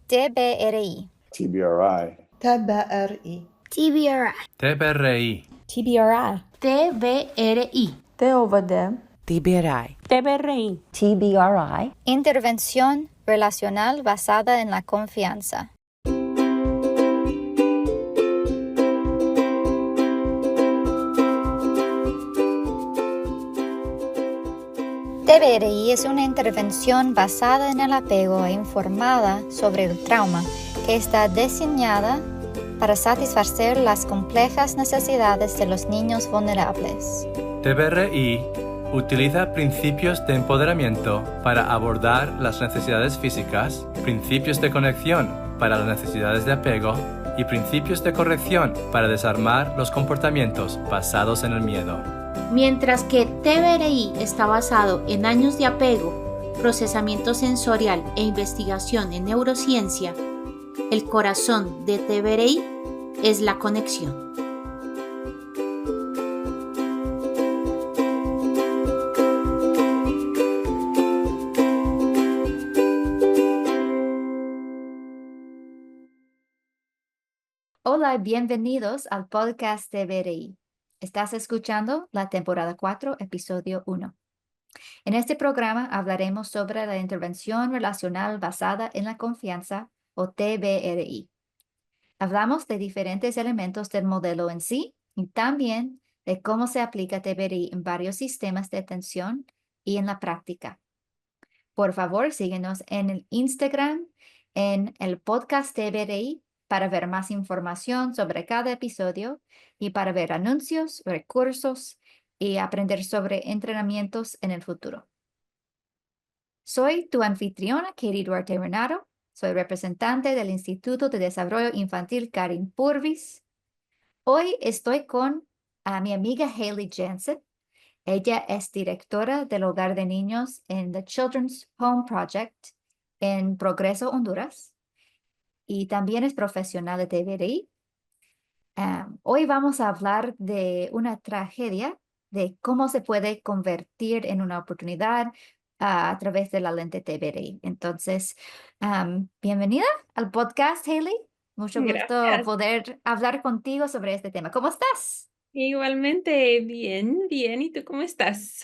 TBRI. TBRI. TBRI. TBRI. TBRI. TBRI. TBRI. TOVD. TBRI. TBRI. TBRI. Intervención relacional basada en la confianza. TBRI es una intervención basada en el apego e informada sobre el trauma que está diseñada para satisfacer las complejas necesidades de los niños vulnerables. TBRI utiliza principios de empoderamiento para abordar las necesidades físicas, principios de conexión para las necesidades de apego y principios de corrección para desarmar los comportamientos basados en el miedo. Mientras que TBRI está basado en años de apego, procesamiento sensorial e investigación en neurociencia, el corazón de TBRI es la conexión. Hola y bienvenidos al podcast TBRI. Estás escuchando la temporada 4, episodio 1. En este programa hablaremos sobre la intervención relacional basada en la confianza o TBRI. Hablamos de diferentes elementos del modelo en sí y también de cómo se aplica TBRI en varios sistemas de atención y en la práctica. Por favor, síguenos en el Instagram, en el podcast TBRI, para ver más información sobre cada episodio y para ver anuncios, recursos y aprender sobre entrenamientos en el futuro. Soy tu anfitriona, Katie Duarte Renaro. Soy representante del Instituto de Desarrollo Infantil Karin Purvis. Hoy estoy con mi amiga Haley Jensen. Ella es directora del Hogar de Niños en The Children's Home Project en Progreso, Honduras. Y también es profesional de TBRI. Hoy vamos a hablar de una tragedia, de cómo se puede convertir en una oportunidad a través de la lente TBRI. Entonces, bienvenida al podcast, Haley. Mucho gusto Gracias. poder hablar contigo sobre este tema. ¿Cómo estás? Igualmente, bien, bien. ¿Y tú cómo estás?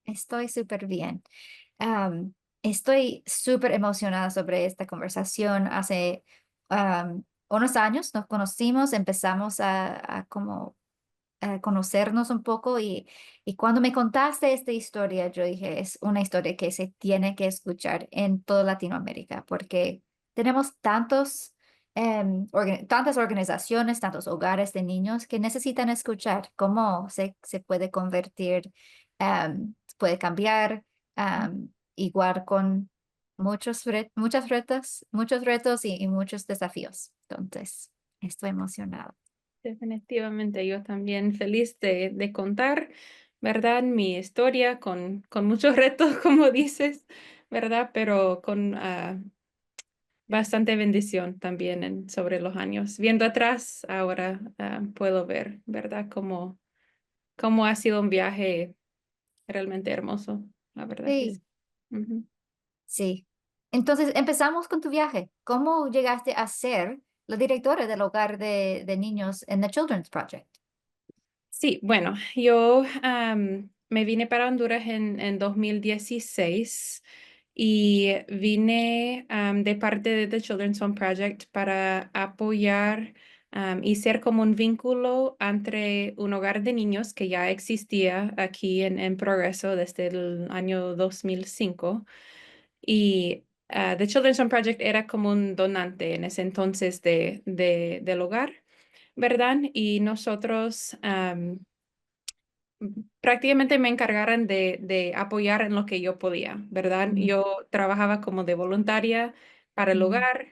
Estoy súper bien. Estoy súper emocionada sobre esta conversación. Hace unos años nos conocimos, empezamos a conocernos un poco y cuando me contaste esta historia, yo dije, es una historia que se tiene que escuchar en toda Latinoamérica porque tenemos tantas organizaciones, tantos hogares de niños que necesitan escuchar cómo se puede convertir, puede cambiar, igual con muchos retos y muchos desafíos. Entonces, estoy emocionada. Definitivamente, yo también feliz de contar, ¿verdad? Mi historia con muchos retos, como dices, ¿verdad? Pero con bastante bendición también sobre los años. Viendo atrás, ahora puedo ver, ¿verdad? Cómo ha sido un viaje realmente hermoso, la verdad que Sí. sí. Ujú. Sí. Entonces, empezamos con tu viaje. ¿Cómo llegaste a ser la directora del hogar de niños en The Children's Project? Sí, bueno, yo me vine para Honduras en 2016 y vine de parte de The Children's Home Project para apoyar y ser como un vínculo entre un hogar de niños que ya existía aquí en Progreso desde el año 2005 y The Children's Home Project era como un donante en ese entonces del hogar, ¿verdad? Y nosotros prácticamente me encargaron de apoyar en lo que yo podía, ¿verdad? Mm. Yo trabajaba como de voluntaria para el Mm. hogar.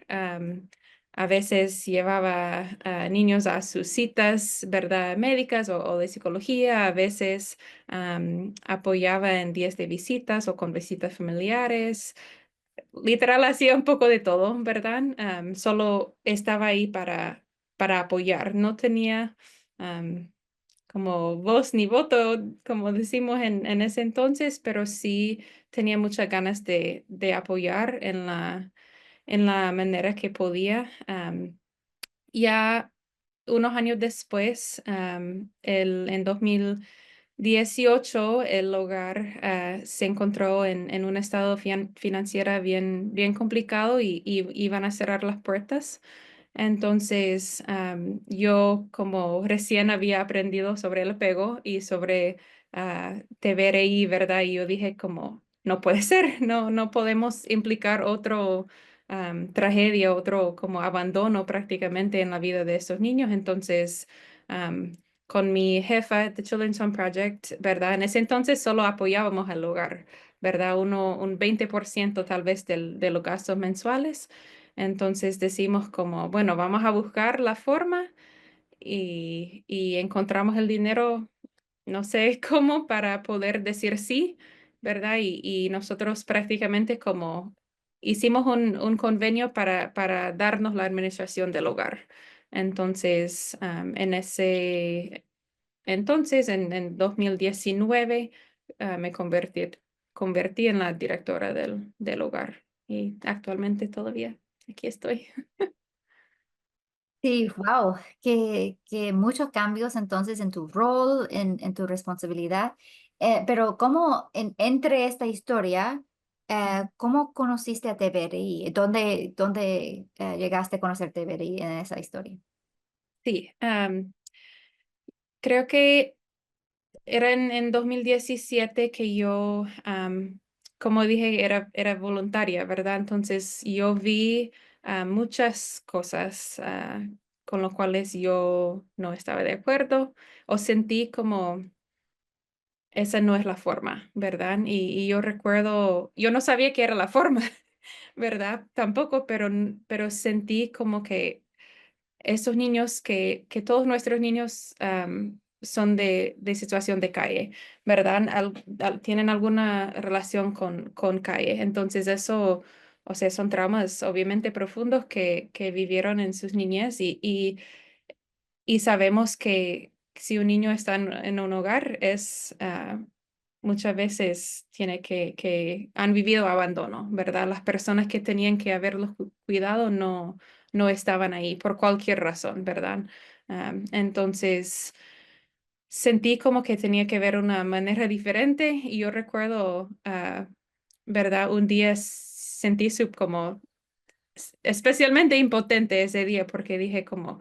A veces llevaba a niños a sus citas, ¿verdad? Médicas o de psicología. A veces apoyaba en días de visitas o con visitas familiares. Literal hacía un poco de todo, ¿verdad? Solo estaba ahí para apoyar. No tenía como voz ni voto, como decimos en ese entonces, pero sí tenía muchas ganas de apoyar en la manera que podía. Ya unos años después, en 2018, el hogar se encontró en un estado financiero bien complicado y iban a cerrar las puertas. Entonces, yo como recién había aprendido sobre el apego y sobre TVRI, ¿verdad? Y yo dije como, no puede ser, no podemos implicar otro tragedia, otro como abandono prácticamente en la vida de estos niños. Entonces, am, con mi jefa de Children's Home Project, ¿verdad? En ese entonces solo apoyábamos al hogar, ¿verdad? Un 20% tal vez de los gastos mensuales. Entonces decimos como, bueno, vamos a buscar la forma y encontramos el dinero, no sé cómo, para poder decir sí, ¿verdad? Y nosotros prácticamente como hicimos un convenio para darnos la administración del hogar. Entonces, en 2019, me convertí en la directora del hogar y actualmente todavía aquí estoy. Sí, wow, que muchos cambios entonces en tu rol, en tu responsabilidad. Pero ¿cómo entre esta historia, cómo conociste a TVRI? ¿Dónde llegaste a conocer TVRI en esa historia? Sí, creo que era en 2017 que yo, como dije, era voluntaria, ¿verdad? Entonces yo vi muchas cosas con las cuales yo no estaba de acuerdo o sentí como esa no es la forma, ¿verdad? Y yo recuerdo, yo no sabía que era la forma, ¿verdad? Tampoco, pero sentí como que esos niños que todos nuestros niños son de situación de calle, ¿verdad? Tienen alguna relación con calle. Entonces eso, o sea, son traumas obviamente profundos que vivieron en sus niñez y sabemos que si un niño está en un hogar es muchas veces tiene que han vivido abandono, ¿verdad? Las personas que tenían que haberlos cuidado no estaban ahí por cualquier razón, ¿verdad? Entonces sentí como que tenía que ver una manera diferente y yo recuerdo, ¿verdad? Un día sentí como especialmente impotente ese día porque dije como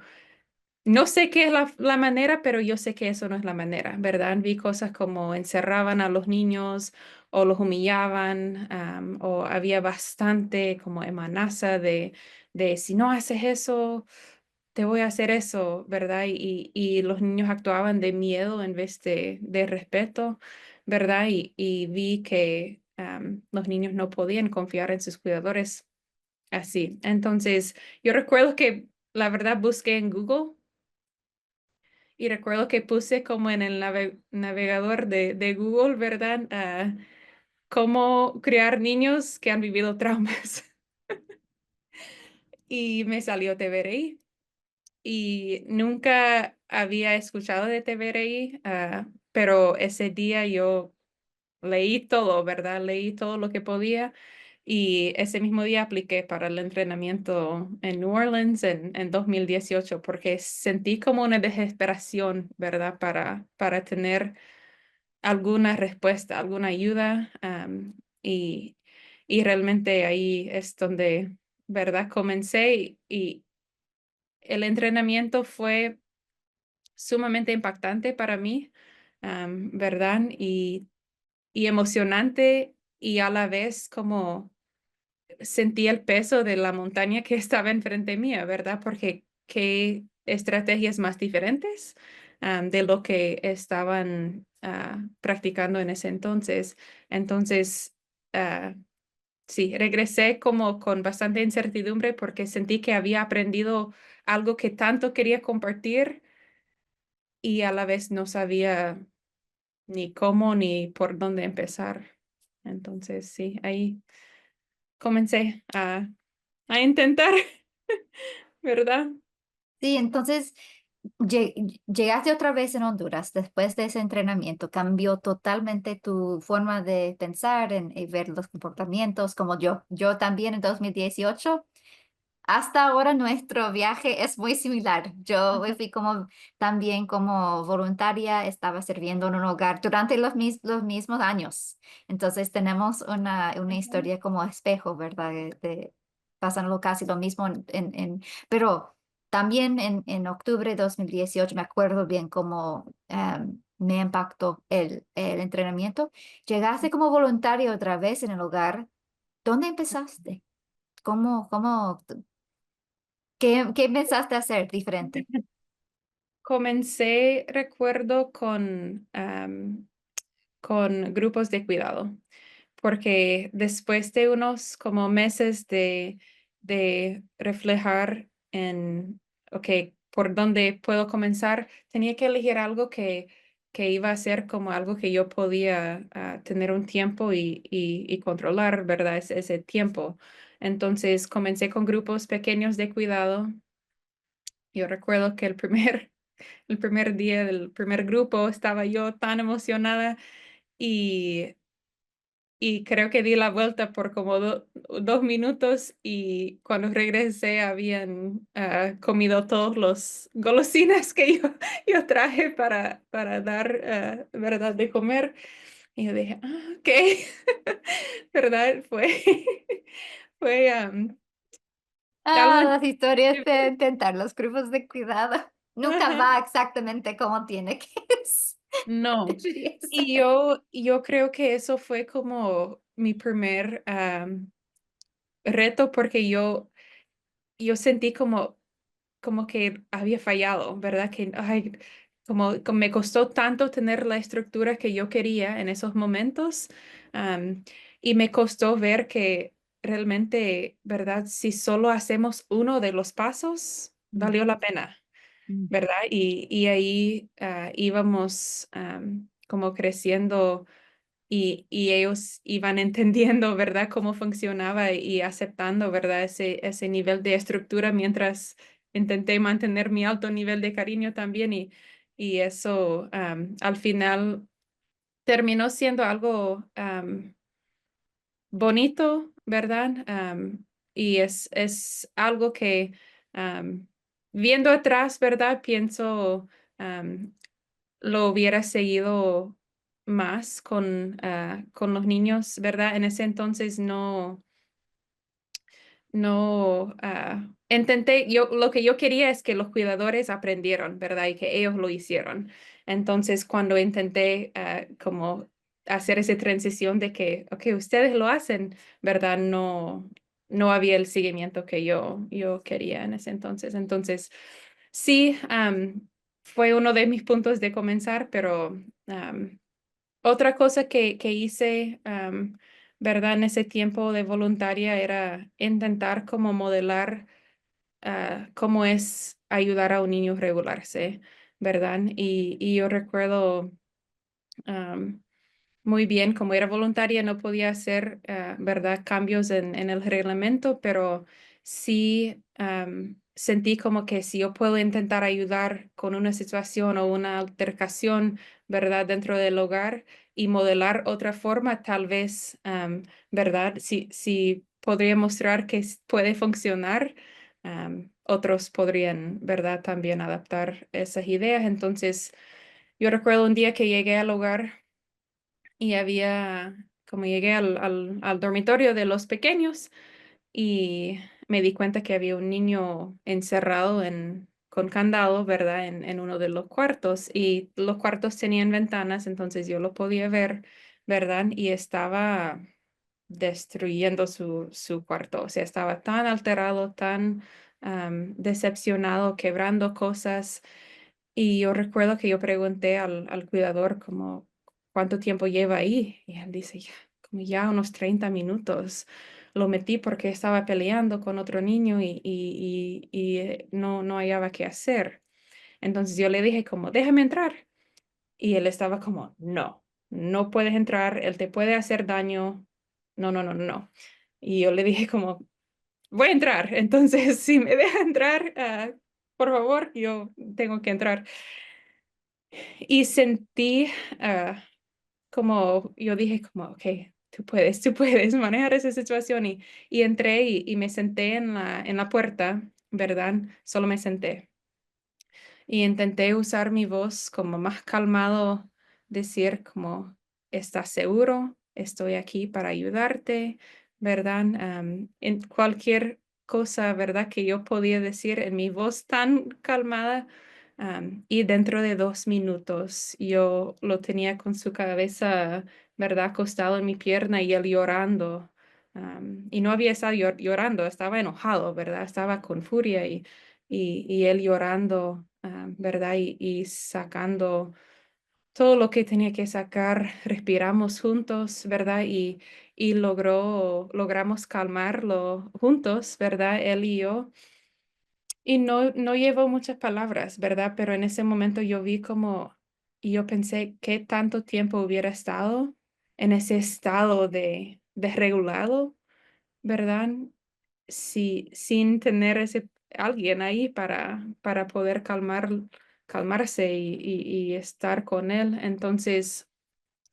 no sé qué es la manera, pero yo sé que eso no es la manera, ¿verdad? Vi cosas como encerraban a los niños o los humillaban, o había bastante como amenaza de si no haces eso, te voy a hacer eso, ¿verdad? Y los niños actuaban de miedo en vez de respeto, ¿verdad? Y vi que los niños no podían confiar en sus cuidadores así. Entonces, yo recuerdo que la verdad busqué en Google. Y recuerdo que puse como en el navegador de Google, ¿verdad? Cómo criar niños que han vivido traumas. Y me salió TVRI. Y nunca había escuchado de TVRI, pero ese día yo leí todo, ¿verdad? Leí todo lo que podía. Y ese mismo día apliqué para el entrenamiento en New Orleans en 2018 porque sentí como una desesperación, ¿verdad? Para tener alguna respuesta, alguna ayuda. Y, y realmente ahí es donde, ¿verdad? Comencé y el entrenamiento fue sumamente impactante para mí, ¿verdad? Y emocionante y a la vez como sentí el peso de la montaña que estaba enfrente mía, ¿verdad? Porque qué estrategias más diferentes de lo que estaban practicando en ese entonces. Entonces, ah, sí, regresé como con bastante incertidumbre porque sentí que había aprendido algo que tanto quería compartir y a la vez no sabía ni cómo ni por dónde empezar. Entonces, sí, ahí comencé a intentar, ¿verdad? Sí, entonces llegaste otra vez en Honduras después de ese entrenamiento. Cambió totalmente tu forma de pensar y ver los comportamientos, como yo. Yo también en 2018 Hasta ahora nuestro viaje es muy similar. Yo Ajá. fui como también como voluntaria, estaba sirviendo en un hogar durante los mismos años. Entonces tenemos una Ajá. historia como espejo, ¿verdad? Pasando casi lo mismo pero también en octubre de 2018 me acuerdo bien cómo me impactó el entrenamiento. Llegaste como voluntaria otra vez en el hogar. ¿Dónde empezaste? ¿Cómo qué pensaste hacer diferente? Comencé, recuerdo, con grupos de cuidado, porque después de unos como meses de reflejar en, ok, por dónde puedo comenzar, tenía que elegir algo que iba a ser como algo que yo podía tener un tiempo y controlar, ¿verdad? Ese tiempo. Entonces comencé con grupos pequeños de cuidado. Yo recuerdo que el primer día del primer grupo estaba yo tan emocionada y y creo que di la vuelta por como 2 minutos y cuando regresé habían comido todos los golosinas que yo traje para dar, ¿verdad?, de comer. Y yo dije, ok, ¿verdad? Fue Ah, algo las historias de diferente. intentar los grupos de cuidado. Nunca Ajá. va exactamente como tiene que No. debería Y ser. yo creo que eso fue como mi primer reto porque yo sentí como que había fallado, ¿verdad? Que ay, como me costó tanto tener la estructura que yo quería en esos momentos, am, y me costó ver que realmente, ¿verdad? Si solo hacemos uno de los pasos, Mm, valió la pena, mm, ¿verdad? Y ahí íbamos como creciendo y ellos iban entendiendo, ¿verdad?, cómo funcionaba y aceptando, ¿verdad?, ese nivel de estructura mientras intenté mantener mi alto nivel de cariño también y eso al final terminó siendo algo bonito, ¿verdad? Y es algo que viendo atrás, ¿verdad? Pienso am, lo hubiera seguido más con los niños, ¿verdad? En ese entonces no, intenté, lo que yo quería es que los cuidadores aprendieron, ¿verdad? Y que ellos lo hicieron. Entonces, cuando intenté como hacer esa transición de que, ok, ustedes lo hacen, ¿verdad? No había el seguimiento que yo quería en ese entonces. Entonces, sí, fue uno de mis puntos de comenzar, pero otra cosa que hice, ¿verdad? En ese tiempo de voluntaria era intentar como modelar cómo es ayudar a un niño a regularse, ¿verdad? Y yo recuerdo muy bien, como era voluntaria, no podía hacer, ¿verdad?, cambios en el reglamento, pero sí sentí como que si yo puedo intentar ayudar con una situación o una altercación, ¿verdad?, dentro del hogar y modelar otra forma, tal vez, ¿verdad?, si podría mostrar que puede funcionar, otros podrían, ¿verdad?, también adaptar esas ideas. Entonces, yo recuerdo un día que llegué al hogar y como llegué al dormitorio de los pequeños y me di cuenta que había un niño encerrado con candado, ¿verdad? En uno de los cuartos y los cuartos tenían ventanas, entonces yo lo podía ver, ¿verdad? Y estaba destruyendo su cuarto, o sea, estaba tan alterado, tan decepcionado, quebrando cosas. Y yo recuerdo que yo pregunté al cuidador como, ¿cuánto tiempo lleva ahí? Y él dice, "Ya, como ya unos 30 minutos. Lo metí porque estaba peleando con otro niño y no hallaba qué hacer. Entonces yo le dije como, déjame entrar. Y él estaba como, no, no puedes entrar, él te puede hacer daño. No, no, no, no. Y yo le dije como, voy a entrar. Entonces, si me deja entrar, por favor, yo tengo que entrar. Y sentí, como yo dije como, ok, tú puedes manejar esa situación. Y entré y me senté en la puerta, ¿verdad? Solo me senté. Y intenté usar mi voz como más calmado, decir como, ¿estás seguro? Estoy aquí para ayudarte, ¿verdad? En cualquier cosa, ¿verdad? Que yo podía decir en mi voz tan calmada. Y dentro de 2 minutos yo lo tenía con su cabeza, ¿verdad? Acostado en mi pierna y él llorando. Y no había estado llorando, estaba enojado, ¿verdad? Estaba con furia y él llorando, ¿verdad? Y sacando todo lo que tenía que sacar, respiramos juntos, ¿verdad? Y logramos calmarlo juntos, ¿verdad? Él y yo. Y no llevo muchas palabras, ¿verdad? Pero en ese momento yo vi como, y yo pensé qué tanto tiempo hubiera estado en ese estado de desregulado, ¿verdad? Si, sin tener ese alguien ahí para poder calmarse y estar con él. Entonces,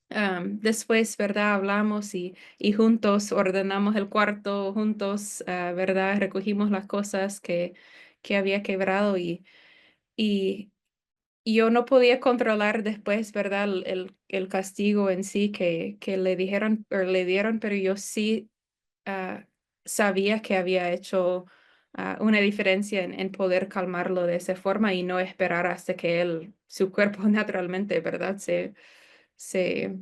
después, ¿verdad? Hablamos y juntos ordenamos el cuarto, juntos, ¿verdad? Recogimos las cosas que había quebrado y yo no podía controlar después, ¿verdad? El castigo en sí que le dijeron o le dieron, pero yo sí ah, sabía que había hecho una diferencia en poder calmarlo de esa forma y no esperar hasta que su cuerpo naturalmente, ¿verdad? Se, se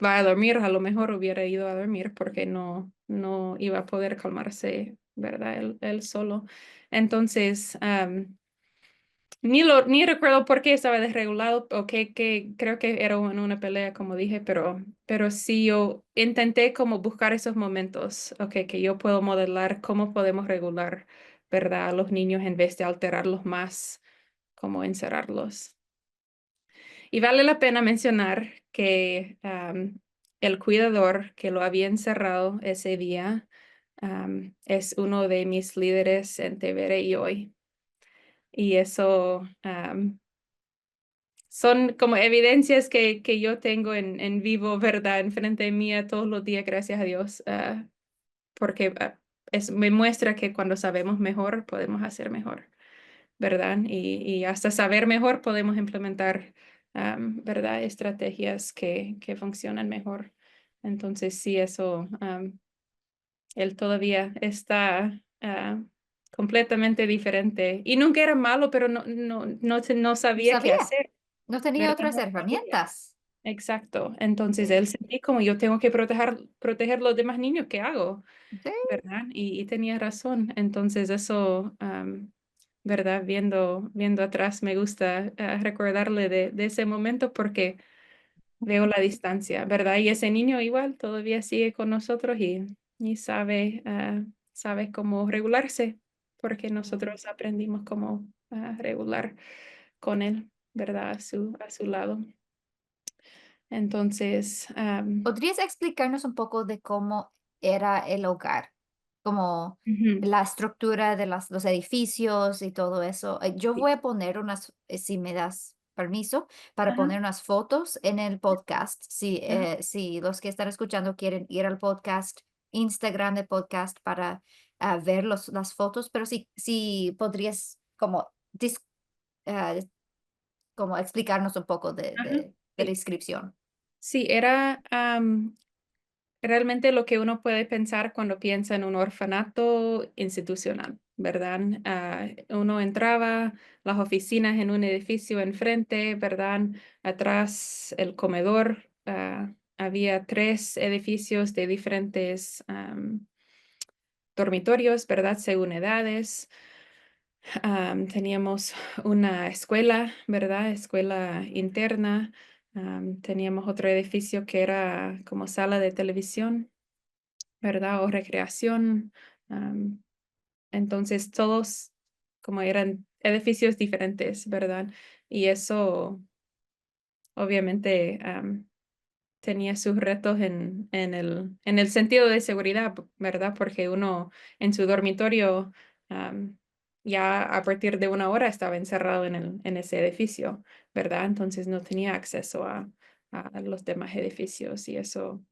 va a dormir. A lo mejor hubiera ido a dormir porque no iba a poder calmarse, ¿verdad? Él solo. Entonces, ni recuerdo por qué estaba desregulado o que creo que era en una pelea, como dije, pero sí yo intenté como buscar esos momentos, que yo puedo modelar cómo podemos regular, ¿verdad? A los niños en vez de alterarlos más, como encerrarlos. Y vale la pena mencionar que el cuidador que lo había encerrado ese día es uno de mis líderes en TVRI hoy. Y eso son como evidencias que yo tengo en vivo, ¿verdad? Enfrente de mí todos los días, gracias a Dios, porque me muestra que cuando sabemos mejor, podemos hacer mejor, ¿verdad? Y hasta saber mejor podemos implementar, ¿verdad? Estrategias que funcionan mejor. Entonces, sí, eso, él todavía está completamente diferente. Y nunca era malo, pero no No sabía qué sabía, hacer, no tenía ¿verdad? otras No sabía. herramientas. Exacto. Entonces, Sí, él sentí como yo tengo que proteger los demás niños, ¿qué hago? sí. ¿Verdad? Y tenía razón. Entonces eso, ¿verdad? Viendo atrás, me gusta recordarle de ese momento porque veo la distancia, ¿verdad? Y ese niño igual todavía sigue con nosotros y sabe cómo regularse porque nosotros aprendimos cómo regular con él, ¿verdad? A su lado. Entonces, ¿Podrías explicarnos un poco de cómo era el hogar? Como ujú, la estructura de los edificios y todo eso. Yo sí. voy a poner unas, si me das permiso, para Ajá, poner unas fotos en el podcast. ajá. Si los que están escuchando quieren ir al podcast, Instagram de podcast para ver las fotos, pero si podrías como, ah, como explicarnos un poco Ajá, de la sí. inscripción. Sí, era realmente lo que uno puede pensar cuando piensa en un orfanato institucional, ¿verdad? Uno entraba, las oficinas en un edificio enfrente, ¿verdad? Atrás el comedor. Había 3 edificios de diferentes dormitorios, ¿verdad? Según edades. Teníamos una escuela, ¿verdad? Escuela interna. Teníamos otro edificio que era como sala de televisión, ¿verdad? O recreación. am, entonces, todos como eran edificios diferentes, ¿verdad? Y eso obviamente tenía sus retos en el sentido de seguridad, ¿verdad? Porque uno en su dormitorio ya a partir de 1 hora estaba encerrado en ese edificio, ¿verdad? Entonces no tenía acceso a los demás edificios y eso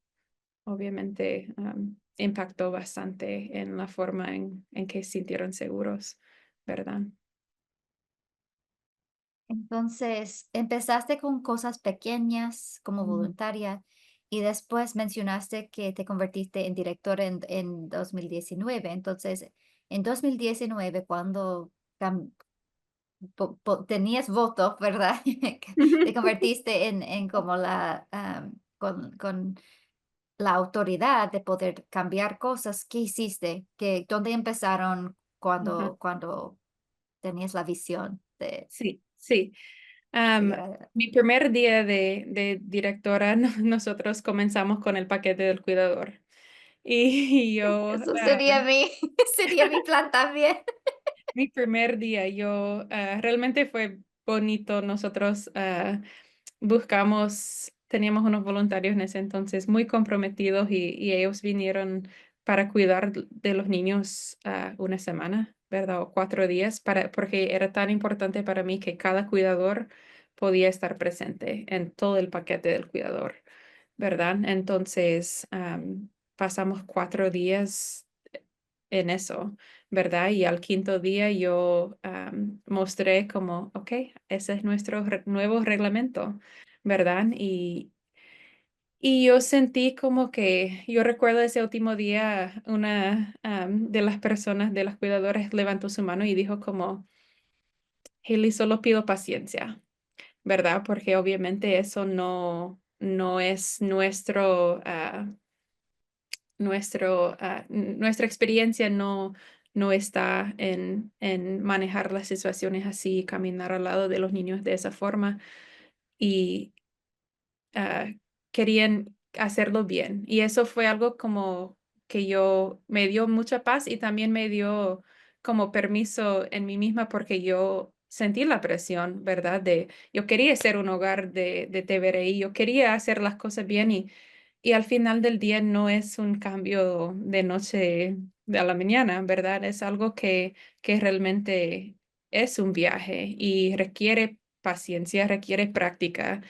obviamente impactó bastante en la forma en que se sintieron seguros, ¿verdad? Entonces, empezaste con cosas pequeñas como Mm. voluntaria y después mencionaste que te convertiste en directora en 2019. Entonces, en 2019, cuando tenías voto, ¿verdad? Que te convertiste en como con la autoridad de poder cambiar cosas. ¿Qué hiciste? ¿Dónde empezaron Ajá. cuando tenías la visión Sí, sí. de Am, llegar Mi primer día de directora, nosotros comenzamos con el paquete del cuidador. Y yo, Eso sería sería mi plan también. mi primer día, realmente fue bonito. Nosotros teníamos unos voluntarios en ese entonces muy comprometidos y ellos vinieron para cuidar de los niños una semana, ¿verdad? O 4 días, porque era tan importante para mí que cada cuidador podía estar presente en todo el paquete del cuidador, ¿verdad? Entonces, pasamos 4 días en eso, ¿verdad? Y al quinto día yo mostré como, ok, ese es nuestro nuevo reglamento, ¿verdad? Y yo sentí como que, yo recuerdo ese último día, una de las personas, de las cuidadoras, levantó su mano y dijo como, Haley, solo pido paciencia, ¿verdad? Porque obviamente eso no es nuestra experiencia no está en manejar las situaciones así, caminar al lado de los niños de esa forma y ah, querían hacerlo bien. Y eso fue algo como que me dio mucha paz y también me dio como permiso en mí misma porque yo sentí la presión, ¿verdad? Yo quería ser un hogar de TVRI, yo quería hacer las cosas bien y al final del día no es un cambio de noche a la mañana, ¿verdad? Es algo que realmente es un viaje y requiere paciencia, requiere práctica,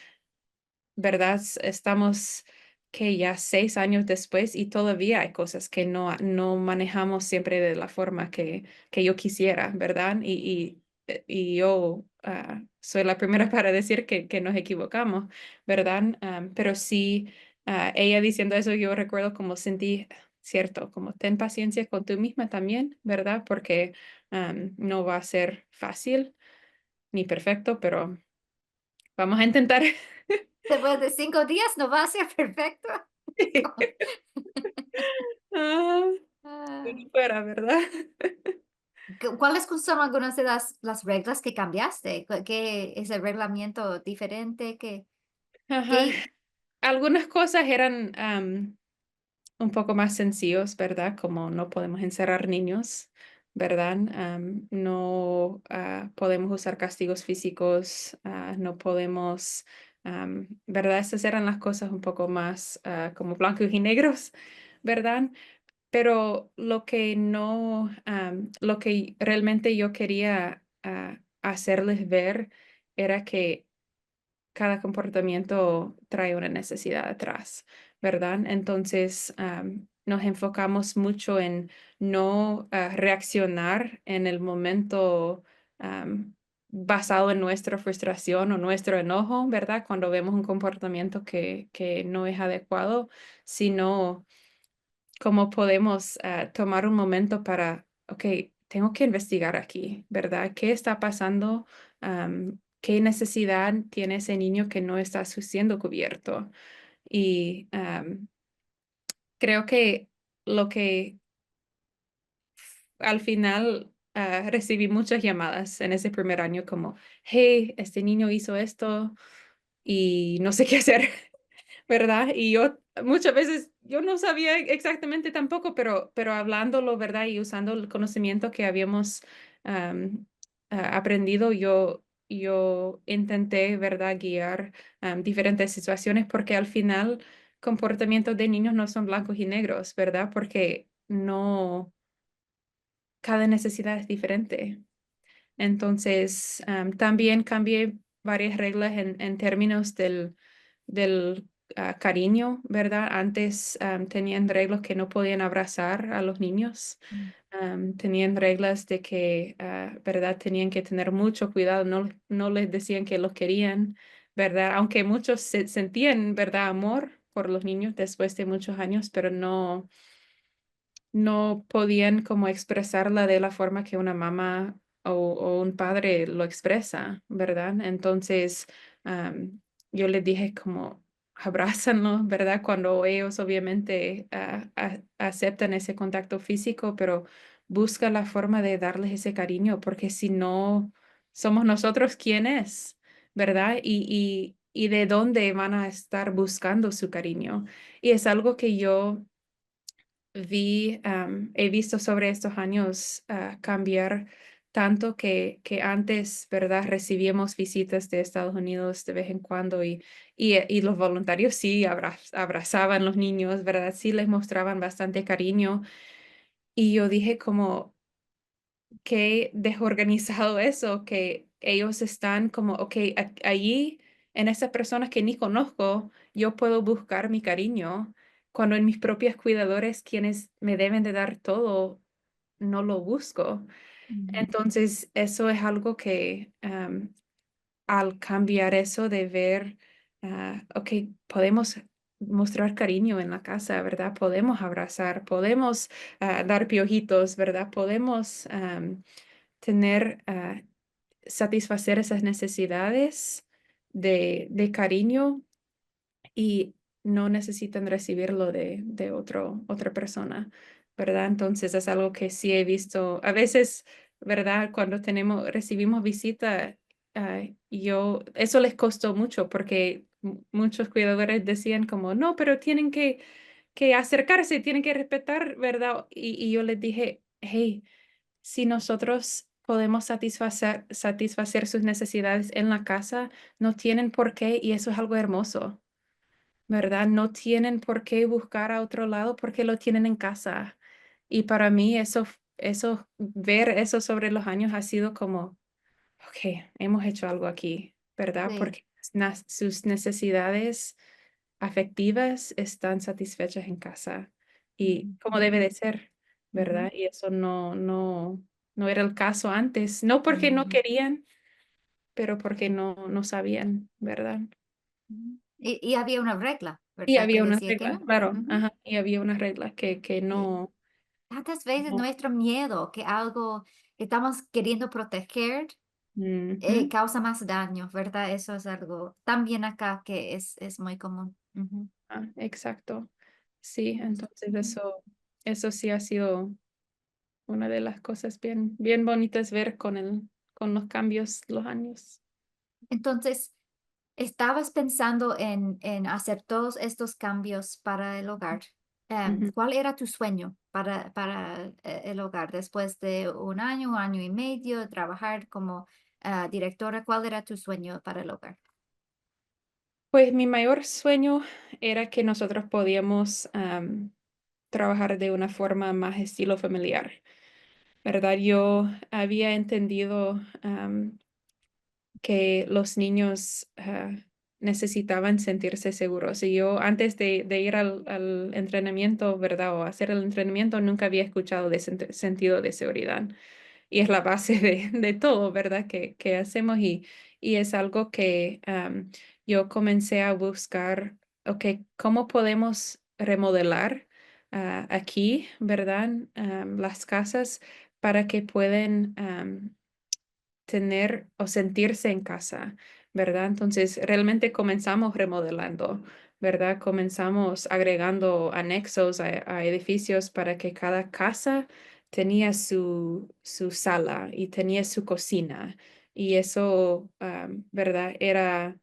¿verdad? Estamos que ya 6 años después y todavía hay cosas que no manejamos siempre de la forma que yo quisiera, ¿verdad? Y yo soy la primera para decir que nos equivocamos, ¿verdad? Pero sí, ella diciendo eso, yo recuerdo como sentí, cierto, como ten paciencia con tú misma también, ¿verdad? Porque no va a ser fácil ni perfecto, pero vamos a intentar. Después de 5 días no va a ser perfecto. Ah, Ah, si fuera, ¿verdad? ¿Cuáles son algunas de las reglas que cambiaste? ¿Qué es el reglamento diferente? Ajá. ¿Qué? Algunas cosas eran un poco más sencillos, ¿verdad? Como no podemos encerrar niños, ¿verdad? No podemos usar castigos físicos, no podemos, ¿verdad? Esas eran las cosas un poco más como blancos y negros, ¿verdad? Pero lo que no, lo que realmente yo quería hacerles ver era que cada comportamiento trae una necesidad atrás, ¿verdad? Entonces, nos enfocamos mucho en no reaccionar en el momento basado en nuestra frustración o nuestro enojo, ¿verdad? Cuando vemos un comportamiento que no es adecuado, sino cómo podemos tomar un momento para, ok, tengo que investigar aquí, ¿verdad? ¿Qué está pasando? ¿Qué necesidad tiene ese niño que no está siendo cubierto? Y creo que lo que al final recibí muchas llamadas en ese primer año como, hey, este niño hizo esto y no sé qué hacer. ¿Verdad? Y yo muchas veces, yo no sabía exactamente tampoco, pero hablándolo, ¿verdad? Y usando el conocimiento que habíamos aprendido, yo intenté, ¿verdad? Guiar diferentes situaciones porque al final comportamientos de niños no son blancos y negros, ¿verdad? Porque no, cada necesidad es diferente. Entonces, también cambié varias reglas en términos del cariño, ¿verdad? Antes tenían reglas que no podían abrazar a los niños. Mm. Tenían reglas de que, ¿verdad? Tenían que tener mucho cuidado, no les decían que los querían, ¿verdad? Aunque muchos sentían, ¿verdad? Amor por los niños después de muchos años, pero no podían como expresarla de la forma que una mamá o un padre lo expresa, ¿verdad? Entonces, yo les dije como, abrázanos, ¿verdad? Cuando ellos obviamente aceptan ese contacto físico, pero busca la forma de darles ese cariño, porque si no, somos nosotros quienes, ¿verdad? Y de dónde van a estar buscando su cariño. Y es algo que yo he visto sobre estos años cambiar tanto que antes, ¿verdad? Recibíamos visitas de Estados Unidos de vez en cuando y los voluntarios sí abrazaban los niños, ¿verdad? Sí les mostraban bastante cariño. Y yo dije como, qué desorganizado eso, que ellos están como, ok, allí en esas personas que ni conozco, yo puedo buscar mi cariño, cuando en mis propios cuidadores, quienes me deben de dar todo, no lo busco. Mm. Entonces, eso es algo que al cambiar eso de ver, ok, podemos mostrar cariño en la casa, ¿verdad? Podemos abrazar, podemos dar piojitos, ¿verdad? Podemos tener, satisfacer esas necesidades de cariño y no necesitan recibirlo de otra persona, ¿verdad? Entonces es algo que sí he visto a veces, ¿verdad? Cuando recibimos visita, eso les costó mucho porque muchos cuidadores decían como, no, pero tienen que acercarse, tienen que respetar, ¿verdad? Y yo les dije, hey, si nosotros podemos satisfacer sus necesidades en la casa, no tienen por qué, y eso es algo hermoso, ¿verdad? No tienen por qué buscar a otro lado porque lo tienen en casa. Y para mí ver eso sobre los años ha sido como, ok, hemos hecho algo aquí, ¿verdad? Sí. Porque sus necesidades afectivas están satisfechas en casa y como debe de ser, Ujú. ¿verdad? Y eso no era el caso antes, no porque no Mm. querían, pero porque no sabían, ¿verdad? Ujú. Y había una regla, Y ¿verdad? Que había unas decía que reglas, no. claro, Ujú. ajá, y había unas reglas que Y no, tantas veces no. nuestro miedo, que algo que estamos queriendo proteger, Ujú. causa más daño, ¿verdad? Eso es algo también acá que es muy común. Ujú. Exacto. Sí, entonces Ujú. eso sí ha sido una de las cosas bien bonitas ver con los cambios, los años. Entonces, ¿estabas pensando en hacer todos estos cambios para el hogar? Ujú. ¿Cuál era tu sueño para el hogar después de un año y medio de trabajar como directora? ¿Cuál era tu sueño para el hogar? Pues mi mayor sueño era que nosotros podíamos trabajar de una forma más estilo familiar, ¿verdad? Yo había entendido que los niños necesitaban sentirse seguros. Y yo antes de ir al entrenamiento, ¿verdad? O hacer el entrenamiento, nunca había escuchado de ese sentido de seguridad. Y es la base de todo, ¿verdad? Que hacemos y es algo que yo comencé a buscar, ok, ¿cómo podemos remodelar aquí, ¿verdad? Las casas para que puedan tener o sentirse en casa, ¿verdad? Entonces, realmente comenzamos remodelando, ¿verdad? Comenzamos agregando anexos a edificios para que cada casa tenía su sala y tenía su cocina. Y eso, ¿verdad? Era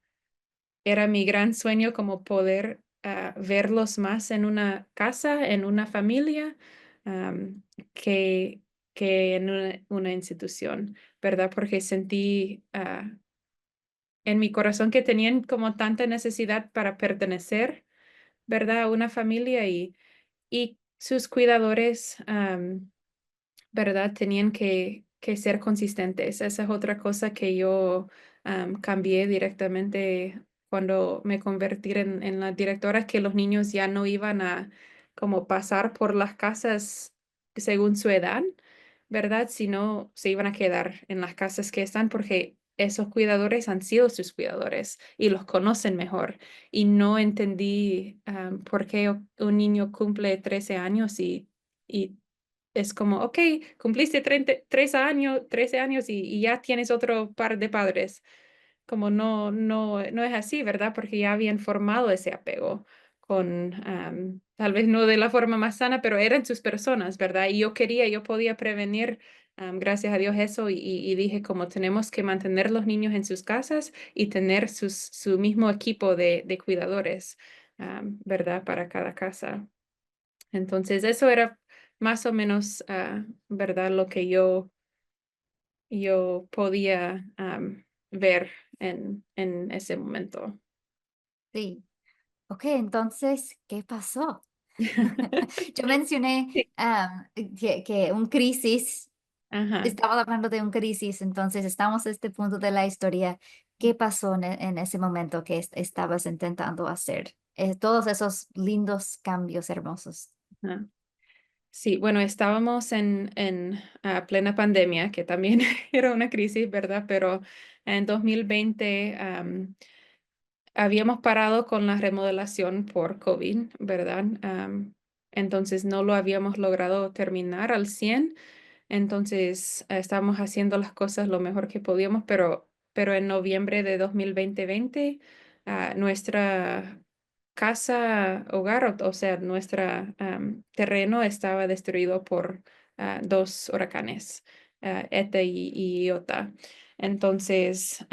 mi gran sueño como poder verlos más en una casa, en una familia, am, que, que en una institución, ¿verdad? Porque sentí en mi corazón que tenían como tanta necesidad para pertenecer, ¿verdad? A una familia y sus cuidadores, ¿verdad? Tenían que ser consistentes. Esa es otra cosa que yo cambié directamente cuando me convertí en la directora, es que los niños ya no iban a como pasar por las casas según su edad, ¿verdad? Sino se iban a quedar en las casas que están porque esos cuidadores han sido sus cuidadores y los conocen mejor. Y no entendí por qué un niño cumple 13 años y es como, ok, cumpliste 13 años y ya tienes otro par de padres. Como no es así, ¿verdad? Porque ya habían formado ese apego con, tal vez no de la forma más sana, pero eran sus personas, ¿verdad? Y yo podía prevenir, gracias a Dios, eso y dije como tenemos que mantener los niños en sus casas y tener su mismo equipo de cuidadores, ¿verdad? Para cada casa. Entonces, eso era más o menos, ¿verdad? Lo que yo podía ver en ese momento. Sí. Ok, entonces, ¿qué pasó? Yo mencioné Sí. que un crisis, Ajá. estaba hablando de un crisis, entonces estamos a este punto de la historia. ¿Qué pasó en ese momento que estabas intentando hacer? Todos esos lindos cambios hermosos. Ajá. Sí, bueno, estábamos en plena pandemia, que también era una crisis, ¿verdad? Pero en 2020 habíamos parado con la remodelación por COVID, ¿verdad? Entonces no lo habíamos logrado terminar al 100. Entonces, estábamos haciendo las cosas lo mejor que podíamos, pero en noviembre de 2020, nuestra casa hogar, o sea, nuestro terreno estaba destruido por dos huracanes, Eta y Iota. Entonces,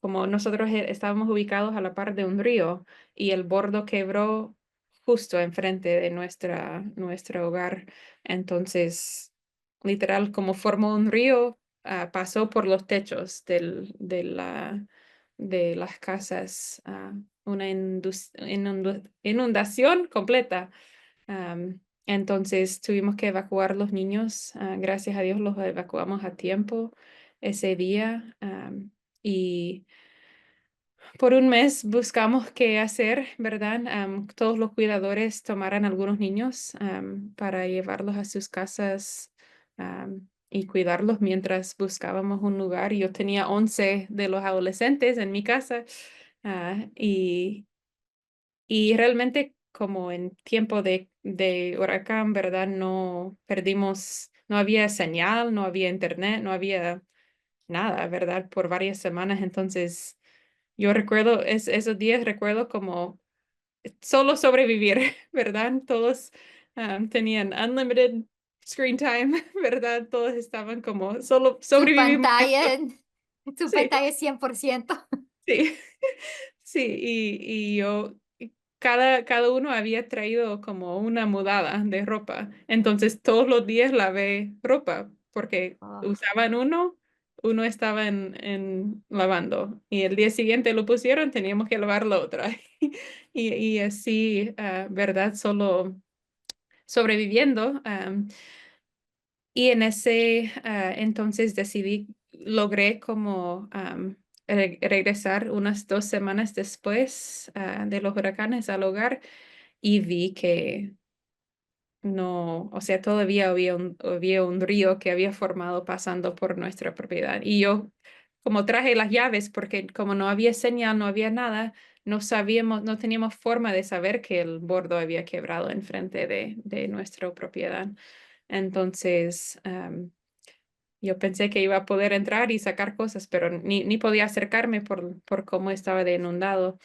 como nosotros estábamos ubicados a la par de un río y el bordo quebró justo enfrente de nuestro hogar. Entonces, literal, como formó un río, pasó por los techos de las casas, una inundación completa. Entonces, tuvimos que evacuar los niños. Gracias a Dios los evacuamos a tiempo ese día. Y por un mes buscamos qué hacer, ¿verdad? Todos los cuidadores tomaran algunos niños para llevarlos a sus casas y cuidarlos mientras buscábamos un lugar. Yo tenía 11 de los adolescentes en mi casa y realmente como en tiempo de huracán, ¿verdad? No perdimos, no había señal, no había internet, no había nada, ¿verdad? Por varias semanas. Entonces... Yo recuerdo esos días, recuerdo como solo sobrevivir, ¿verdad? Todos tenían unlimited screen time, ¿verdad? Todos estaban como solo Tu sobrevivimos esto. pantalla, tu Sí, pantalla 100%. sí, sí. Y yo, cada uno había traído como una mudada de ropa. Entonces todos los días lavé ropa porque Oh, usaban uno estaba en lavando y el día siguiente lo pusieron, teníamos que lavar la otra. Y así, ¿verdad? Solo sobreviviendo. Y en ese entonces logré como regresar unas 2 semanas después de los huracanes al hogar y vi que no, o sea, todavía había un río que había formado pasando por nuestra propiedad. Y yo, como traje las llaves, porque como no había señal, no había nada, no sabíamos, no teníamos forma de saber que el bordo había quebrado enfrente de nuestra propiedad. Entonces, yo pensé que iba a poder entrar y sacar cosas, pero ni podía acercarme por cómo estaba de inundado.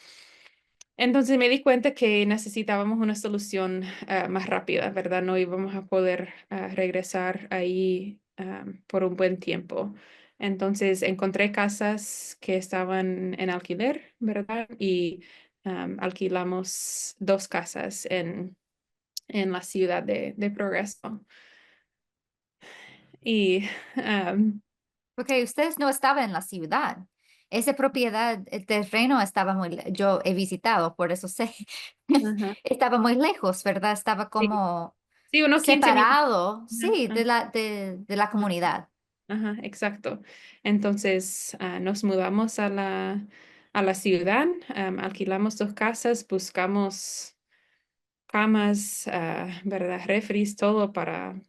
Entonces me di cuenta que necesitábamos una solución más rápida, ¿verdad? No íbamos a poder regresar ahí por un buen tiempo. Entonces encontré casas que estaban en alquiler, ¿verdad? Y alquilamos 2 casas en la ciudad de Progreso. Y porque ustedes no estaban en la ciudad. Esa propiedad, el terreno estaba yo he visitado, por eso sé, ajá, estaba muy lejos, ¿verdad? Estaba sí, como sí, unos 15 minutos. separado, Ajá, sí, ajá. de la comunidad. Ajá, exacto. Entonces, nos mudamos a la ciudad, alquilamos 2 casas, buscamos camas, ¿verdad? Refris, todo para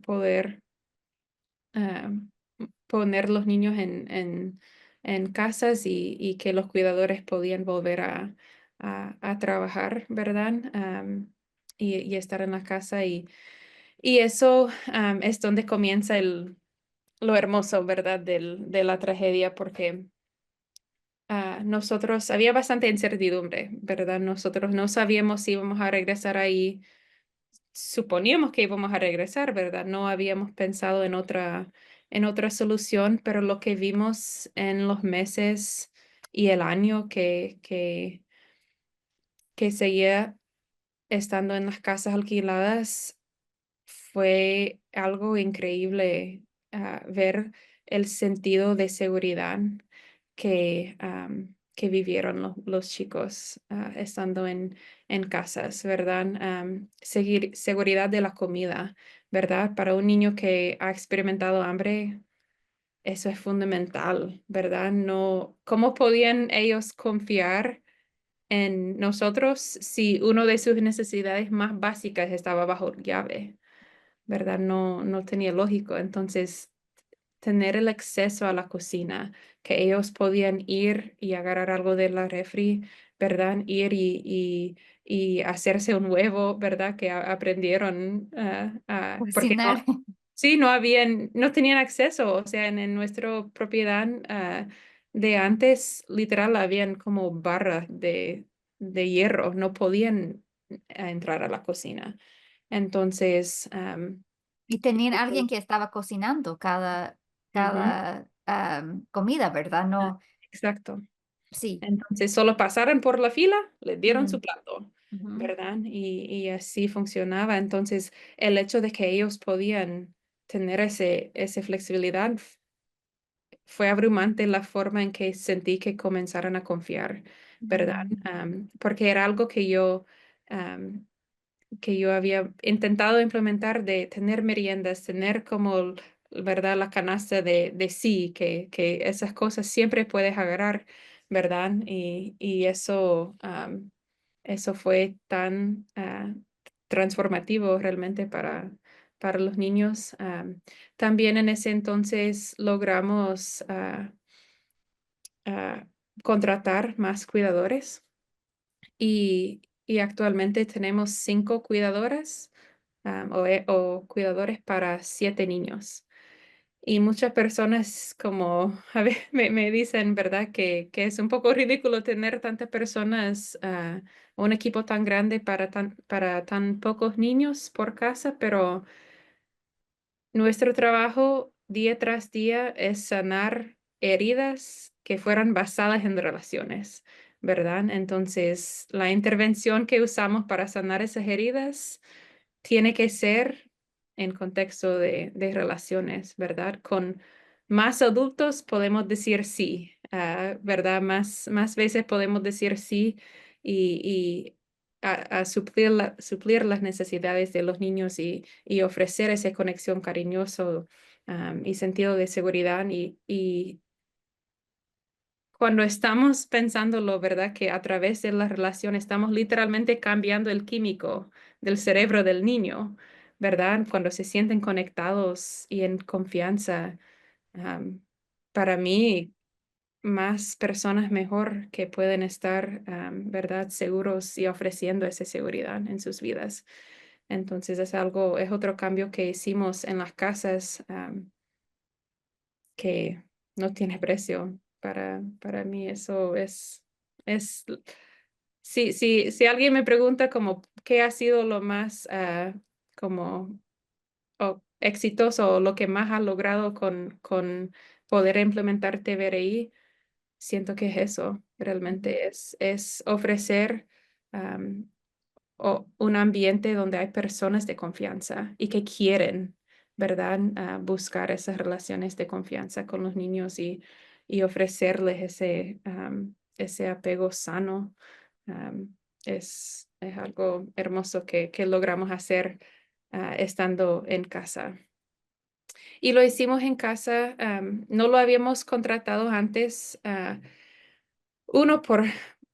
poder am, poner los niños en casas y que los cuidadores podían volver a trabajar, ¿verdad? Y estar en la casa y eso es donde comienza lo hermoso, ¿verdad? De la tragedia, porque nosotros, había bastante incertidumbre, ¿verdad? Nosotros no sabíamos si íbamos a regresar ahí. Suponíamos que íbamos a regresar, ¿verdad? No habíamos pensado en otra solución, pero lo que vimos en los meses y el año que seguía estando en las casas alquiladas fue algo increíble, ver el sentido de seguridad que vivieron los chicos, estando en casas, ¿verdad? Seguridad de la comida, ¿verdad? Para un niño que ha experimentado hambre, eso es fundamental, ¿verdad? No, ¿cómo podían ellos confiar en nosotros si uno de sus necesidades más básicas estaba bajo llave? ¿Verdad? No, no tenía lógico. Entonces, tener el acceso a la cocina, que ellos podían ir y agarrar algo de la refri, ¿verdad? Ir y hacerse un huevo, ¿verdad? Que aprendieron, porque no, Cocinar. sí, no tenían acceso, o sea, en nuestra propiedad, de antes, literal, habían como barras de hierro, no podían entrar a la cocina. Entonces, Y tenían alguien que estaba cocinando ujú, comida, ¿verdad? No, exacto. sí. Entonces, solo pasaron por la fila, les dieron su Mm, plato, ujú. ¿verdad? Y así funcionaba. Entonces, el hecho de que ellos podían tener esa flexibilidad fue abrumante la forma en que sentí que comenzaron a confiar, ¿verdad? Mm. Porque era algo am, que yo había intentado implementar de tener meriendas, tener como, ¿verdad? La canasta de sí, que esas cosas siempre puedes agarrar, ¿verdad? Y eso, eso fue tan transformativo realmente para los niños. También en ese entonces logramos ah, contratar más cuidadores y actualmente tenemos 5 cuidadoras, o cuidadores para 7 niños. Y muchas personas como a ver, me dicen, ¿verdad? Que es un poco ridículo tener tantas personas, un equipo tan grande para tan pocos niños por casa, pero nuestro trabajo día tras día es sanar heridas que fueran basadas en relaciones, ¿verdad? Entonces, la intervención que usamos para sanar esas heridas tiene que ser en contexto de relaciones, ¿verdad? Con más adultos podemos decir sí, ¿verdad? Más veces podemos decir sí y a suplir, suplir las necesidades de los niños y ofrecer esa conexión cariñoso, y sentido de seguridad y cuando estamos pensándolo, ¿verdad? Que a través de la relación estamos literalmente cambiando el químico del cerebro del niño, ¿verdad? Cuando se sienten conectados y en confianza. am, para mí, más personas mejor que pueden estar, ¿verdad? Seguros y ofreciendo esa seguridad en sus vidas. Entonces es otro cambio que hicimos en las casas, que no tiene precio. Para mí eso es, si alguien me pregunta como qué ha sido lo más, como exitoso o lo que más ha logrado con poder implementar TVRI, siento que es eso, realmente es ofrecer, o un ambiente donde hay personas de confianza y que quieren, ¿verdad? Buscar esas relaciones de confianza con los niños y ofrecerles ese apego sano. Es algo hermoso que logramos hacer, estando en casa. Y lo hicimos en casa, no lo habíamos contratado antes. Uno, por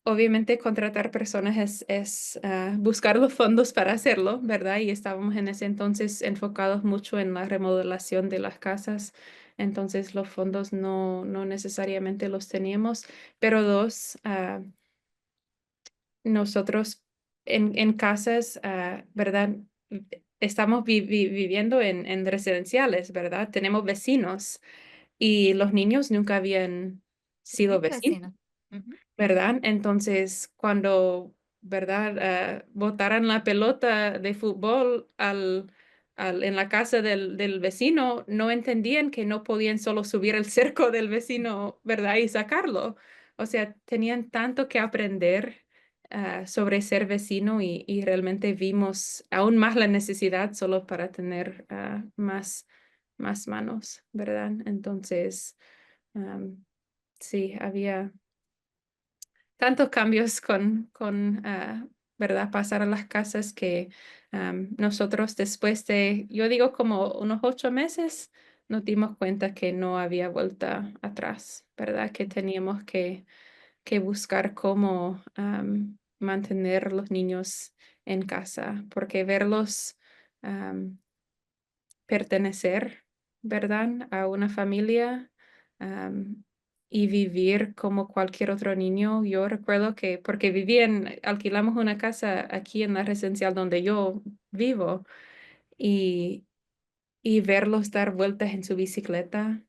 obviamente contratar personas es buscar los fondos para hacerlo, ¿verdad? Y estábamos en ese entonces enfocados mucho en la remodelación de las casas, entonces los fondos no necesariamente los teníamos, pero dos, nosotros en casas, ¿verdad? Estamos viviendo en residenciales, ¿verdad? Tenemos vecinos y los niños nunca habían sido Sí, vecinos. vecino. Ujú. ¿Verdad? Entonces, cuando, ¿verdad? Botaran la pelota de fútbol en la casa del vecino, no entendían que no podían solo subir el cerco del vecino, ¿verdad? Y sacarlo. O sea, tenían tanto que aprender sobre ser vecino y realmente vimos aún más la necesidad solo para tener más manos, ¿verdad? Entonces, am, sí, había tantos cambios ¿verdad? Pasar a las casas que nosotros después de, yo digo como unos 8 meses, nos dimos cuenta que no había vuelta atrás, ¿verdad? Que teníamos que buscar cómo mantener los niños en casa, porque verlos pertenecer, ¿verdad? A una familia am, y vivir como cualquier otro niño. Yo recuerdo que, porque alquilamos una casa aquí en la residencial donde yo vivo y, y verlos dar vueltas en su bicicleta,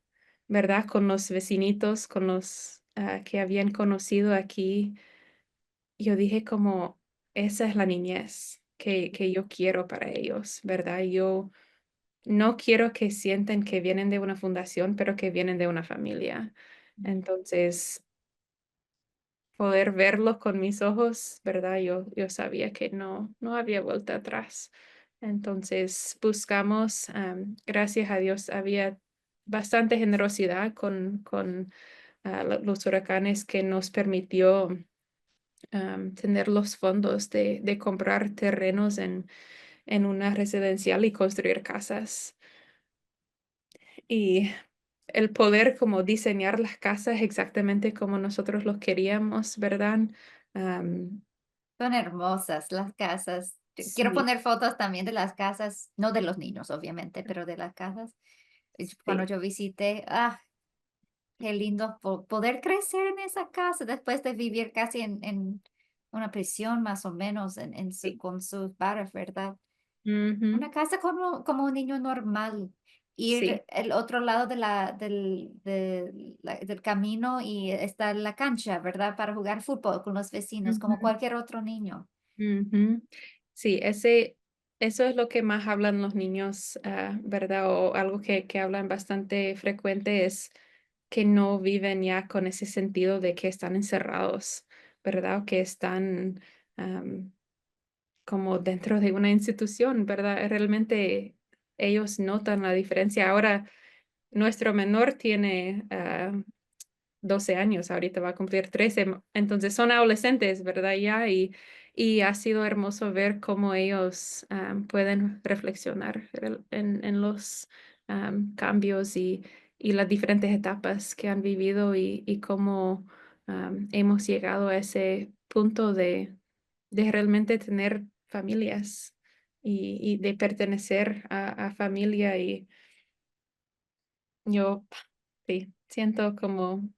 ¿verdad? Con los vecinitos, con los que habían conocido aquí. Yo dije como, esa es la niñez que yo quiero para ellos, ¿verdad? Yo no quiero que sienten que vienen de una fundación, pero que vienen de una familia. Entonces, poder verlos con mis ojos, ¿verdad? Yo sabía que no había vuelta atrás. Entonces, buscamos, gracias a Dios, había bastante generosidad con los huracanes que nos permitió tener los fondos de comprar terrenos en una residencial y construir casas. Y el poder como diseñar las casas exactamente como nosotros los queríamos, ¿verdad? Am, Son hermosas las casas. Quiero sí, poner fotos también de las casas, no de los niños, obviamente, pero de las casas. Cuando sí. yo visité, qué lindo poder crecer en esa casa después de vivir casi en una prisión más o menos Sí. con sus padres, ¿verdad? Ujú, Una casa como un niño normal. sí. Ir el otro lado del camino y estar en la cancha, ¿verdad? Para jugar fútbol con los vecinos, como Ujú, cualquier otro niño. ujú. Sí, eso es lo que más hablan los niños, ¿verdad? O algo que hablan bastante frecuente es que no viven ya con ese sentido de que están encerrados, ¿verdad? O que están como dentro de una institución, ¿verdad? Realmente ellos notan la diferencia. Ahora, nuestro menor tiene 12 años, ahorita va a cumplir 13, entonces son adolescentes, ¿verdad? Ya, y ha sido hermoso ver cómo ellos pueden reflexionar en los cambios y las diferentes etapas que han vivido y cómo hemos llegado a ese punto de realmente tener familias y de pertenecer a familia y yo sí, siento como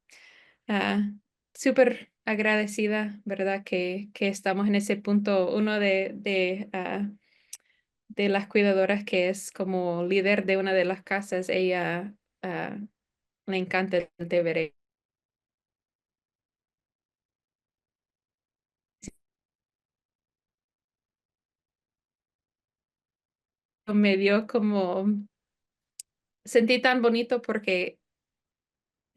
ah, súper agradecida, ¿verdad? Que estamos en ese punto. Uno de las cuidadoras que es como líder de una de las casas, ella le encanta el té verde. Me dio como, sentí tan bonito porque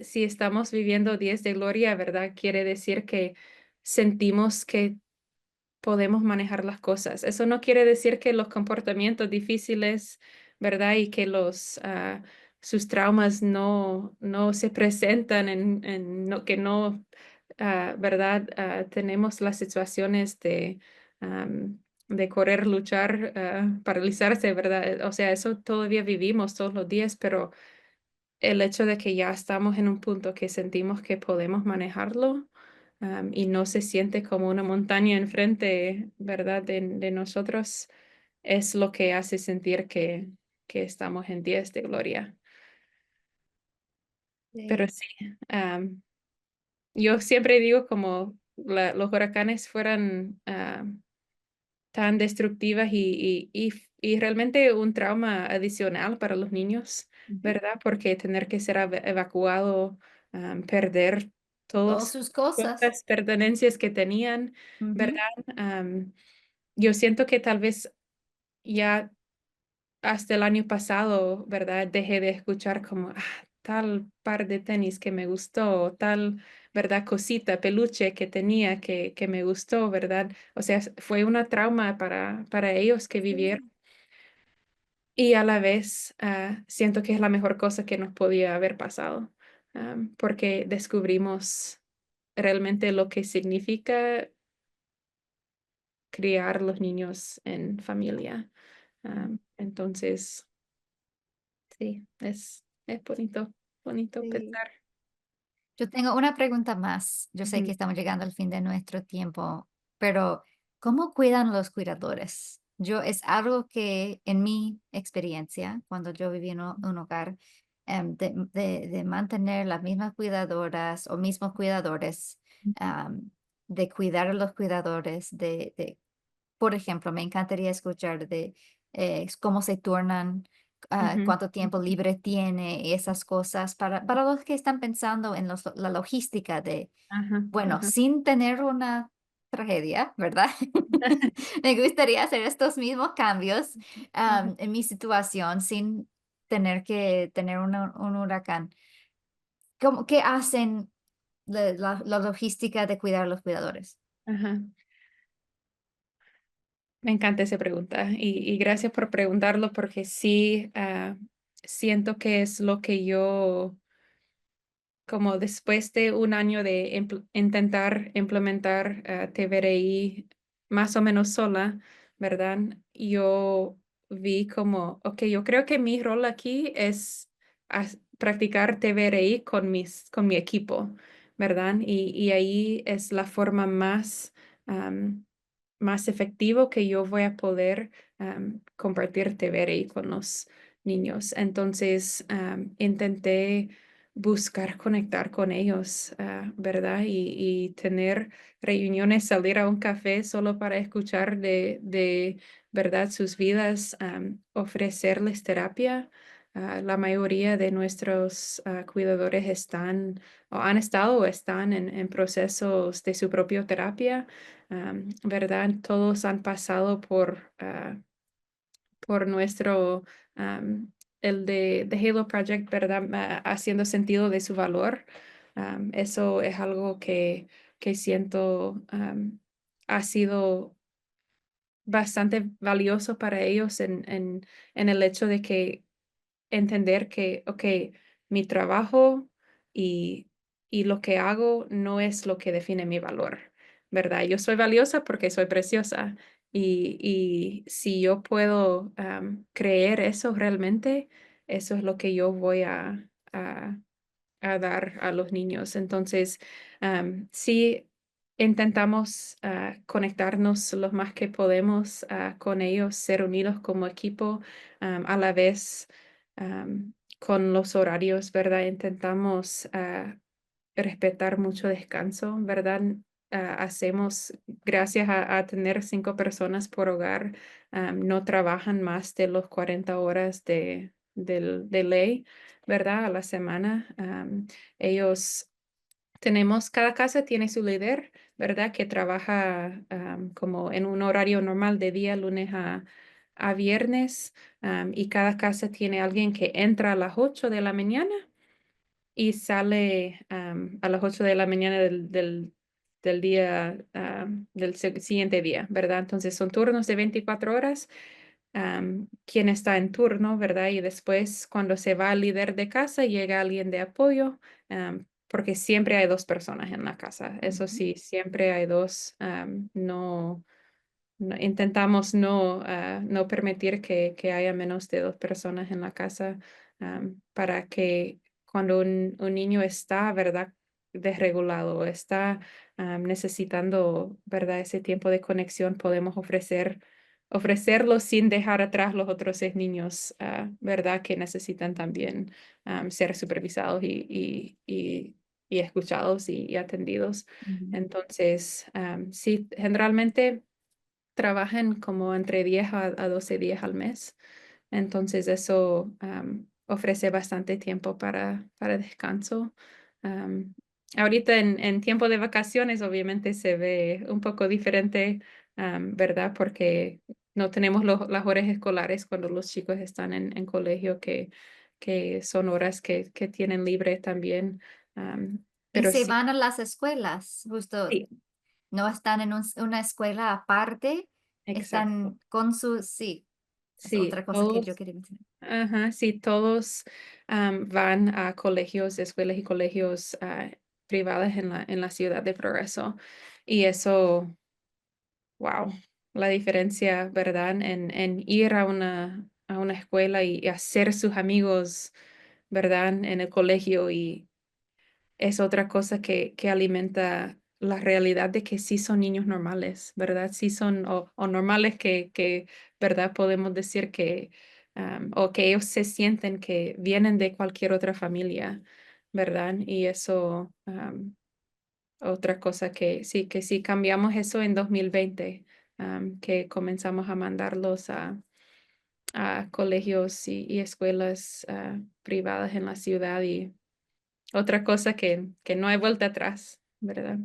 si estamos viviendo días de gloria, ¿verdad? Quiere decir que sentimos que podemos manejar las cosas. Eso no quiere decir que los comportamientos difíciles, ¿verdad? Y que sus traumas no se presentan que no, ¿verdad? Tenemos las situaciones de correr, luchar, paralizarse, ¿verdad? O sea, eso todavía vivimos todos los días, pero el hecho de que ya estamos en un punto que sentimos que podemos manejarlo, y no se siente como una montaña enfrente, ¿verdad? De nosotros, es lo que hace sentir que estamos en días de gloria. Pero Sí. sí, yo siempre digo como los huracanes fueran tan destructivas y realmente un trauma adicional para los niños, Ujú. ¿verdad? Porque tener que ser evacuado, perder Todas todas sus cosas. las pertenencias que tenían, Ujú. ¿verdad? Yo siento que tal vez ya hasta el año pasado, ¿verdad? Dejé de escuchar como, tal par de tenis que me gustó, tal, ¿verdad? Cosita, peluche que tenía que me gustó, ¿verdad? O sea, fue una trauma para ellos que vivieron. Sí. Y a la vez, siento que es la mejor cosa que nos podía haber pasado, porque descubrimos realmente lo que significa criar los niños en familia. Entonces, sí, es bonito, bonito Sí. pensar. Yo tengo una pregunta más. Yo sé que Ujú, estamos llegando al fin de nuestro tiempo, pero ¿cómo cuidan los cuidadores? Yo es algo que en mi experiencia, cuando yo viví en un hogar, de mantener las mismas cuidadoras o mismos cuidadores, de cuidar a los cuidadores, por ejemplo, me encantaría escuchar de cómo se turnan, ujú, cuánto tiempo libre tiene y esas cosas para los que están pensando en la logística de, ajá, bueno, ajá, sin tener una tragedia, ¿verdad? Me gustaría hacer estos mismos cambios ajá, en mi situación sin tener que tener un huracán. ¿Qué hacen la logística de cuidar a los cuidadores? ajá. Me encanta esa pregunta y gracias por preguntarlo porque sí, siento que es lo que yo, como después de un año de intentar implementar TVRI más o menos sola, ¿verdad? Yo vi como, ok, yo creo que mi rol aquí es practicar TVRI con mi equipo, ¿verdad? Y ahí es la forma más efectivo que yo voy a poder compartir TVRI con los niños. Entonces, intenté buscar conectar con ellos, ¿verdad? Y tener reuniones, salir a un café solo para escuchar ¿verdad? Sus vidas, ofrecerles terapia. La mayoría de nuestros cuidadores están o han estado o están en procesos de su propia terapia, ¿verdad? Todos han pasado por nuestro, el de Halo Project, ¿verdad? Haciendo sentido de su valor. Eso es algo que siento ha sido bastante valioso para ellos en el hecho de que entender que, ok, mi trabajo y, y lo que hago no es lo que define mi valor, ¿verdad? Yo soy valiosa porque soy preciosa y si yo puedo creer eso realmente, eso es lo que yo voy a dar a los niños. Entonces, sí intentamos conectarnos lo más que podemos con ellos, ser unidos como equipo, a la vez con los horarios, ¿verdad? Intentamos respetar mucho descanso, ¿verdad? Hacemos, gracias a tener 5 personas por hogar, no trabajan más de los 40 horas de ley, ¿verdad? A la semana. Ellos cada casa tiene su líder, ¿verdad? Que trabaja como en un horario normal de día, lunes a viernes, y cada casa tiene alguien que entra a las 8 de la mañana y sale a las 8 de la mañana del día, del siguiente día, ¿verdad? Entonces son turnos de 24 horas, quien está en turno, ¿verdad? Y después cuando se va el líder de casa, llega alguien de apoyo, porque siempre hay 2 personas en la casa. Eso Ujú. sí, siempre hay dos, no. intentamos no permitir que haya menos de 2 personas en la casa, para que cuando un niño está, ¿verdad?, desregulado, está necesitando, ¿verdad?, ese tiempo de conexión, podemos ofrecerlo sin dejar atrás los otros 6 niños, ¿verdad?, que necesitan también ser supervisados y escuchados y atendidos. Entonces, sí, generalmente trabajan como entre 10 a 12 días al mes. Entonces eso ofrece bastante tiempo para descanso. Am, Ahorita en tiempo de vacaciones obviamente se ve un poco diferente, ¿verdad? Porque no tenemos las horas escolares cuando los chicos están en colegio, que son horas que tienen libre también. Y Pero se sí, van a las escuelas, justo, sí, no están en una escuela aparte, exacto. están con su, sí, es Sí, otra cosa que yo todos. quería mencionar. Ajá, sí, todos van a colegios, escuelas y colegios privadas en la ciudad de Progreso. Y eso, wow, la diferencia, ¿verdad? En ir a una escuela y hacer sus amigos, ¿verdad? En el colegio y es otra cosa que alimenta la realidad de que sí son niños normales, ¿verdad? Sí son o normales que, ¿verdad? Podemos decir que, o que ellos se sienten que vienen de cualquier otra familia, ¿verdad? Y eso, otra cosa que sí cambiamos eso en 2020, que comenzamos a mandarlos a colegios y escuelas privadas en la ciudad y otra cosa que no hay vuelta atrás, ¿verdad?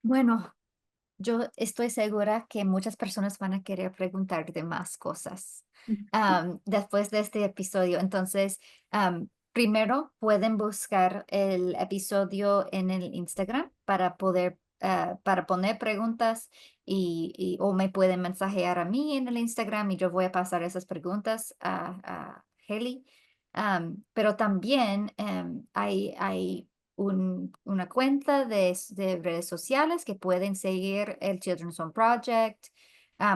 Bueno, yo estoy segura que muchas personas van a querer preguntarte más cosas después de este episodio. Entonces, primero pueden buscar el episodio en el Instagram para poder, para poner preguntas o me pueden mensajear a mí en el Instagram y yo voy a pasar esas preguntas a Heli. Pero también hay una cuenta de redes sociales que pueden seguir el Children's Home Project.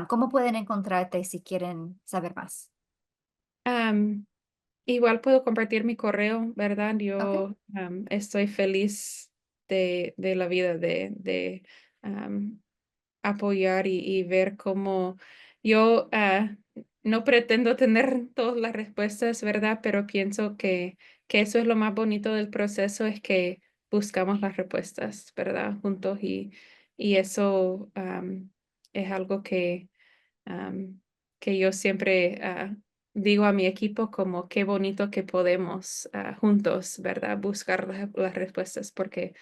¿Cómo pueden encontrarte si quieren saber más? Am, Igual puedo compartir mi correo, ¿verdad? Ok. Yo estoy feliz de la vida de am, apoyar y ver cómo yo no pretendo tener todas las respuestas, ¿verdad? Pero pienso que eso es lo más bonito del proceso, es que buscamos las respuestas, ¿verdad? Juntos y eso es algo am, que yo siempre digo a mi equipo como qué bonito que podemos juntos, ¿verdad? Buscar las respuestas porque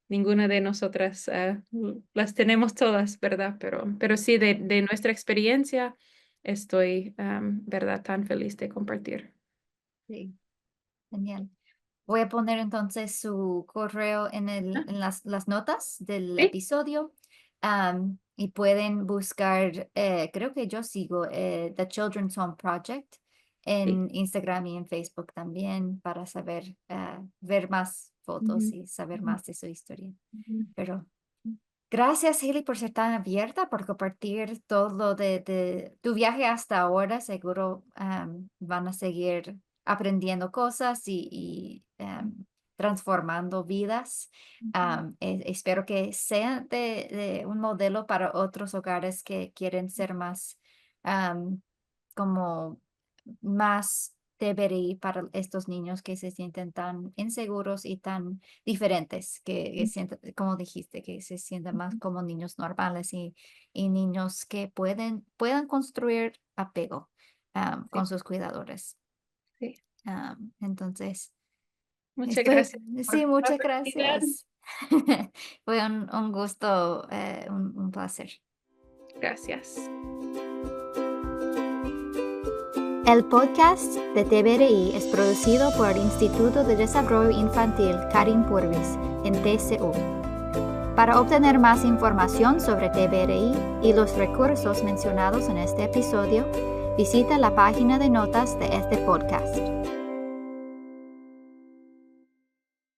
ninguna de nosotras las tenemos todas, ¿verdad? Pero sí, de nuestra experiencia estoy, ¿verdad? Tan feliz de compartir. Sí, genial. Voy a poner entonces su correo Ah, en las notas del sí, episodio. Y pueden buscar, creo que yo sigo The Children's Home Project sí. en Instagram y en Facebook también para saber, ver más fotos Ujú, y saber ujú, más de su historia. ujú. Pero gracias, Haley, por ser tan abierta, por compartir todo de tu viaje hasta ahora. Seguro van a seguir aprendiendo cosas y transformando vidas. Espero que sea de un modelo para otros hogares que quieren ser más am, como más TBRI para estos niños que se sienten tan inseguros y tan diferentes, que sienten, como dijiste, que se sienten más como niños normales y niños que puedan construir apego Sí, con sus cuidadores. sí. Entonces, Muchas estoy, gracias sí, por la muchas oportunidad. gracias. Fue un gusto, un placer. Gracias. El podcast de TVRI es producido por el Instituto de Desarrollo Infantil Karin Purvis en TCU. Para obtener más información sobre TVRI y los recursos mencionados en este episodio, visita la página de notas de este podcast.